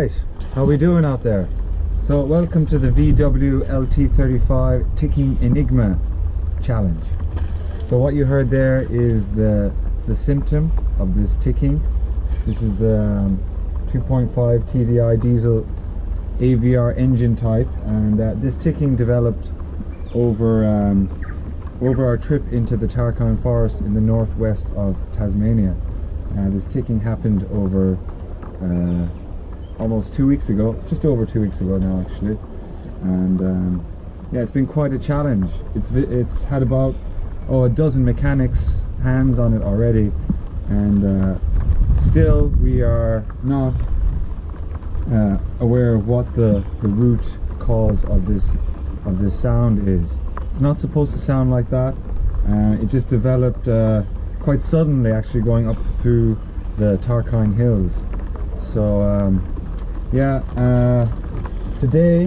Right, how we doing out there? So welcome to the VW LT35 ticking Enigma challenge. So what you heard there is the symptom of this ticking. This is the 2.5 TDI diesel AVR engine type, and this ticking developed over our trip into the Tarkine Rainforest in the northwest of Tasmania. This ticking happened over almost 2 weeks ago, just over 2 weeks ago now actually, and yeah, it's been quite a challenge. It's had about a dozen mechanics' hands on it already, and still we are not aware of what the root cause of this sound is. It's not supposed to sound like that. It just developed quite suddenly, actually, going up through the Tarkine hills. So yeah, today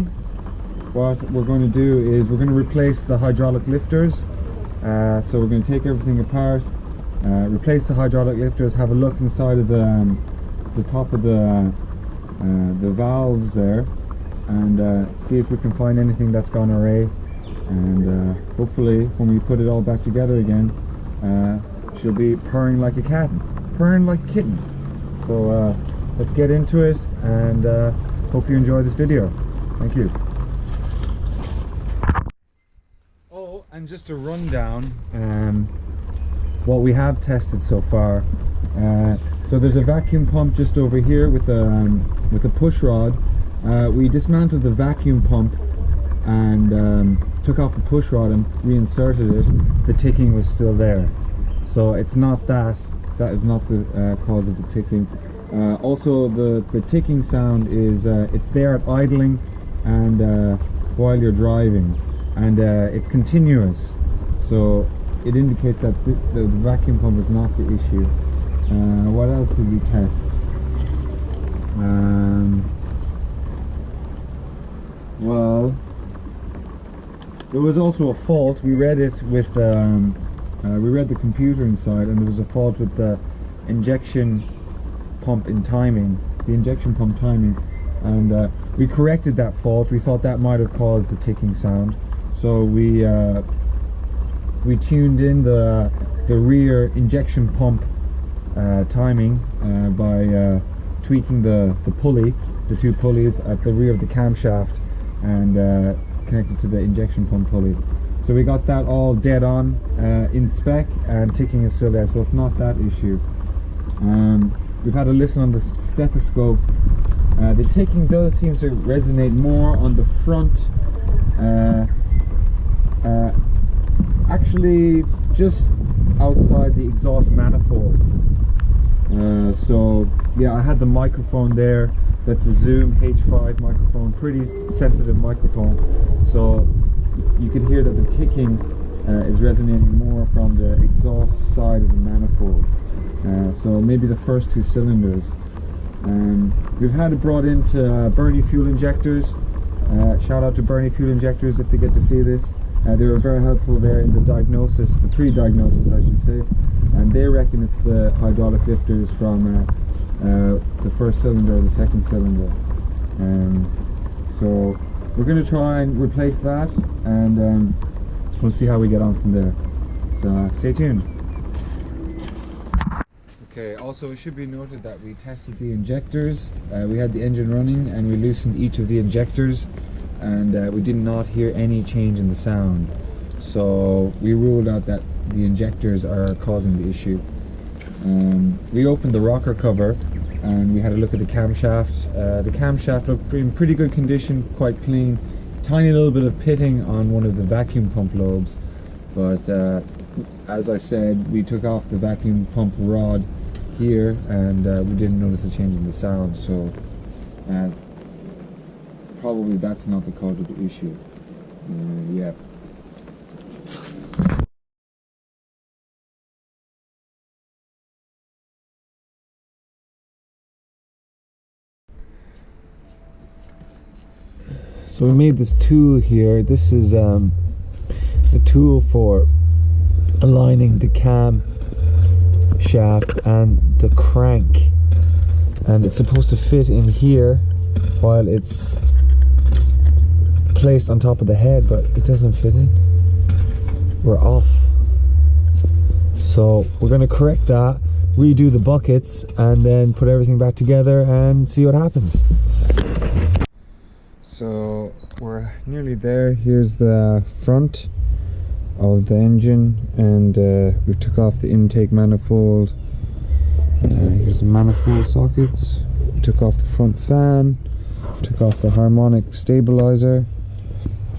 what we're going to do is we're going to replace the hydraulic lifters. So we're going to take everything apart, replace the hydraulic lifters, have a look inside of the top of the valves there, and see if we can find anything that's gone awry. And hopefully when we put it all back together again, she'll be purring like a cat, purring like a kitten. So let's get into it, and hope you enjoy this video. Thank you. Oh, and just a rundown what we have tested so far. So there's a vacuum pump just over here with a push rod. We dismantled the vacuum pump and took off the push rod and reinserted it. The ticking was still there, so it's not that is not the cause of the ticking. Also, the ticking sound is it's there at idling and while you're driving, and it's continuous, so it indicates that the vacuum pump is not the issue. What else did we test? Well, there was also a fault. We read it with we read the computer inside, and there was a fault with the injection pump timing, and we corrected that fault. We thought that might have caused the ticking sound, so we tuned in the rear injection pump timing by tweaking the two pulleys at the rear of the camshaft, and connected to the injection pump pulley. So we got that all dead on in spec, and ticking is still there, so it's not that issue. We've had a listen on the stethoscope. The ticking does seem to resonate more on the front, actually just outside the exhaust manifold. So yeah, I had the microphone there. That's a Zoom H5 microphone, pretty sensitive microphone, so you can hear that the ticking is resonating more from the exhaust side of the manifold. So maybe the first two cylinders. We've had it brought into Bernie fuel injectors. Shout out to Bernie fuel injectors if they get to see this. They were very helpful there in the diagnosis, the pre-diagnosis I should say, and they reckon it's the hydraulic lifters from the first cylinder or the second cylinder. So we're going to try and replace that, and we'll see how we get on from there. So stay tuned. Okay, also it should be noted that we tested the injectors. We had the engine running and we loosened each of the injectors, and we did not hear any change in the sound. So we ruled out that the injectors are causing the issue. We opened the rocker cover and we had a look at the camshaft. The camshaft looked in pretty good condition, quite clean. Tiny little bit of pitting on one of the vacuum pump lobes, but as I said, we took off the vacuum pump rod here, and we didn't notice a change in the sound, so probably that's not the cause of the issue. Yeah. So we made this tool here. This is a tool for aligning the cam shaft and the crank, and it's supposed to fit in here while it's placed on top of the head, but it doesn't fit in. We're off. So we're going to correct that, redo the buckets, and then put everything back together and see what happens. So we're nearly there. Here's the front of the engine, and we took off the intake manifold. Here's the manifold sockets. We took off the front fan, took off the harmonic stabilizer.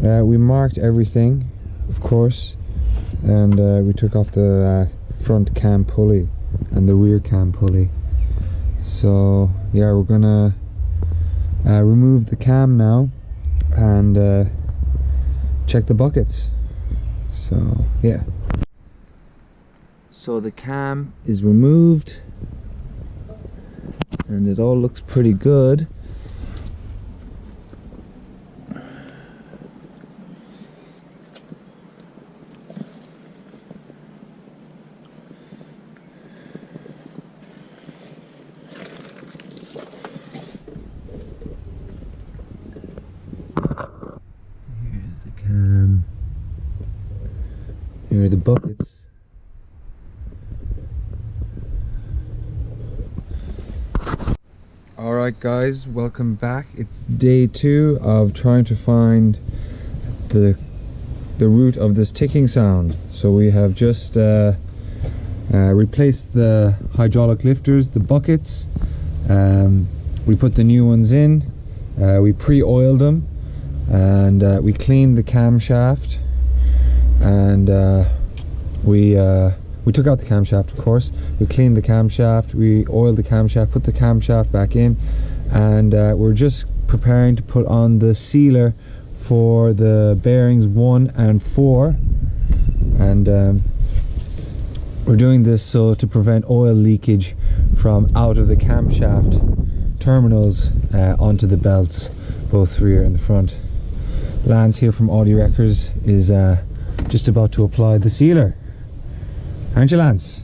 We marked everything, of course, and we took off the front cam pulley and the rear cam pulley. So yeah, we're gonna remove the cam now and check the buckets. So yeah, so the cam is removed and it all looks pretty good. Here's the cam. Here are the buckets. Alright guys, welcome back. It's day 2 of trying to find the root of this ticking sound. So we have just replaced the hydraulic lifters, the buckets. We put the new ones in. We pre-oiled them, and we cleaned the camshaft, and we took out the camshaft, of course. We cleaned the camshaft, we oiled the camshaft, put the camshaft back in, and we're just preparing to put on the sealer for the bearings 1 and 4, and we're doing this so to prevent oil leakage from out of the camshaft terminals onto the belts, both rear and the front. Lance here from Audi Wreckers is just about to apply the sealer. Aren't you, Lance?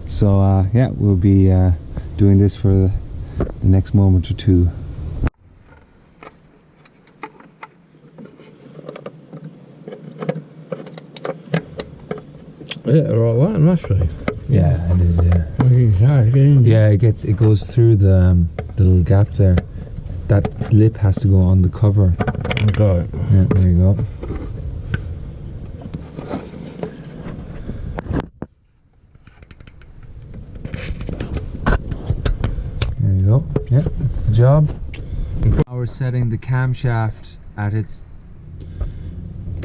So yeah, we'll be doing this for the next moment or two. Is it the right one? It must be. Yeah, it is. Yeah. Yeah, it goes through the little gap there. That lip has to go on the cover. Okay. Yeah, there you go. There you go. Yeah, that's the job. Now we're setting the camshaft at its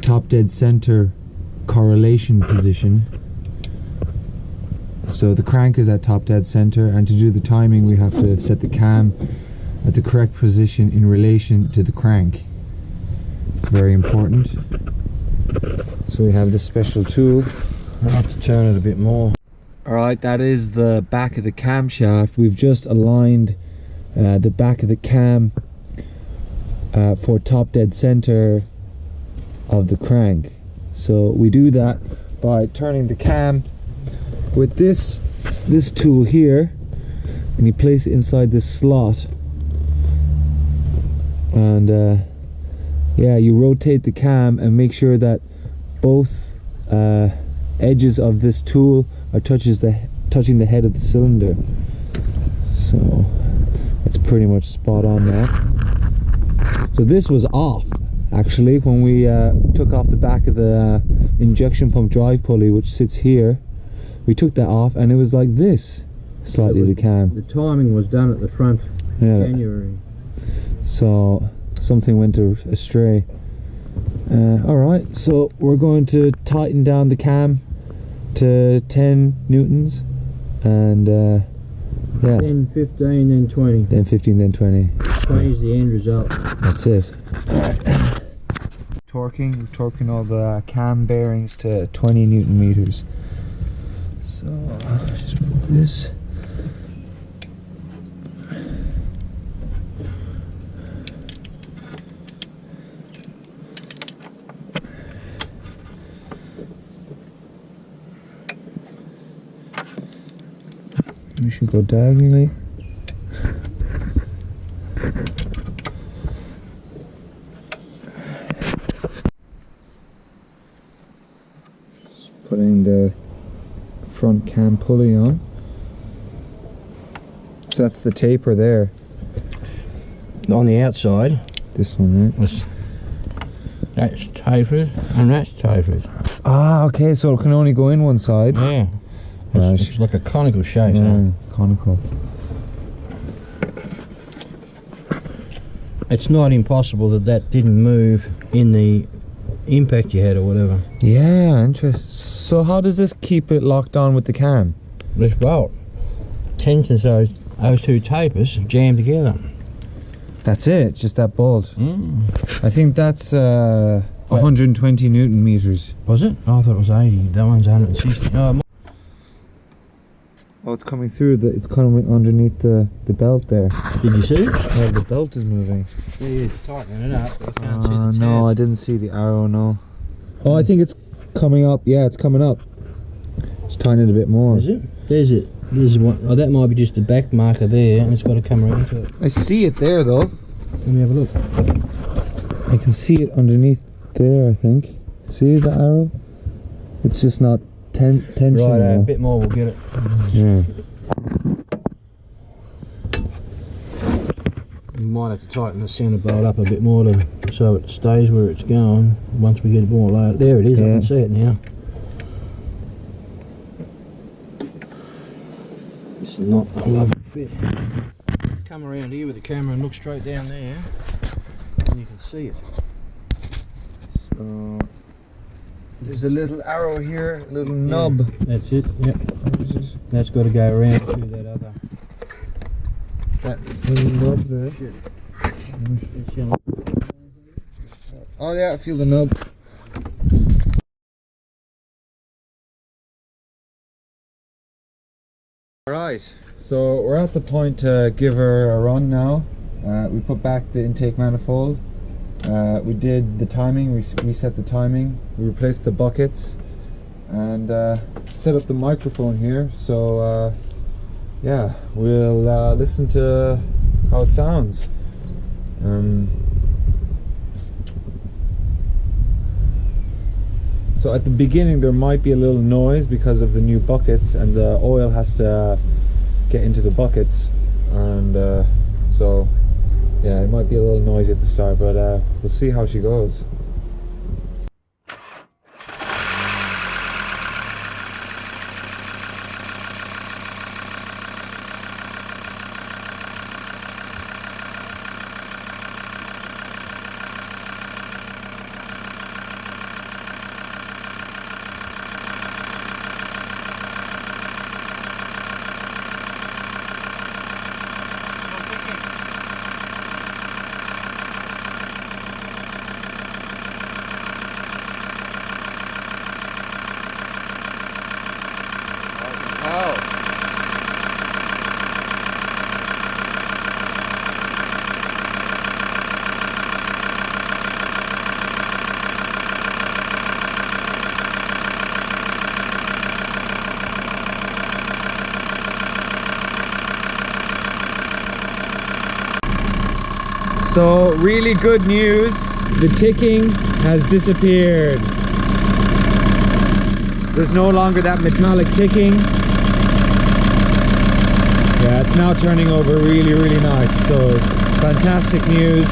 top dead center correlation position. So the crank is at top dead center, and to do the timing we have to set the cam at the correct position in relation to the crank. It's very important. So we have this special tool. I'll have to turn it a bit more. Alright, that is the back of the camshaft. We've just aligned the back of the cam for top dead center of the crank. So we do that by turning the cam with this tool here, and you place it inside this slot, and yeah, you rotate the cam and make sure that both edges of this tool are touching the head of the cylinder. So that's pretty much spot on there. So this was off actually when we took off the back of the injection pump drive pulley, which sits here. We took that off and it was like this slightly, the cam. The timing was done at the front. Yeah. January. So something went astray. Alright, so we're going to tighten down the cam to 10 newtons, and yeah, Then 15, then 20. then 15, then 20. 20 is the end result. That's it. We're torquing all the cam bearings to 20 newton meters. So just move this. We should go diagonally. Putting the front cam pulley on. So that's the taper there. On the outside, This one, right? that's tapered and that's tapered. Ah, okay, so it can only go in one side. Yeah. Right. It's like a conical shape. Yeah, conical. It's not impossible that didn't move in the impact you had or whatever. Yeah, interesting. So how does this keep it locked on with the cam? This bolt tensions those two tapers jammed together. That's it, just that bolt. Mm. I think that's 120 Newton meters. Was it? Oh, I thought it was 80. That one's 160. Oh, it's coming through. It's coming underneath the belt there. Did you see? Oh, the belt is moving. Yeah, it's tightening it up. But I can't see the tab. No, I didn't see the arrow, no. Oh, I think it's coming up. Yeah, it's coming up. It's tightening it a bit more. Is it? There's it. There's one. Oh, that might be just the back marker there, and it's got to come around to it. I see it there, though. Let me have a look. I can see it underneath there, I think. See the arrow? It's just not tension. Right, a now. bit more, we'll get it. Yeah. We might have to tighten the centre bolt up a bit more so it stays where it's going once we get it more loaded. There it is, I Yeah. can see it now. This is not a lovely fit. Come around here with the camera and look straight down there and you can see it. So, there's a little arrow here, a little nub. That's it, yep. That's got to go around to that other. That little nub there. Oh yeah, I feel the nub. Right, so we're at the point to give her a run now. We put back the intake manifold. We did the timing, we set the timing, we replaced the buckets, and set up the microphone here. So yeah, we'll listen to how it sounds. So at the beginning there might be a little noise because of the new buckets, and the oil has to get into the buckets, and so yeah, it might be a little noisy at the start, but we'll see how she goes. So really good news, the ticking has disappeared. There's no longer that metallic ticking. Yeah, it's now turning over really, really nice. So it's fantastic news.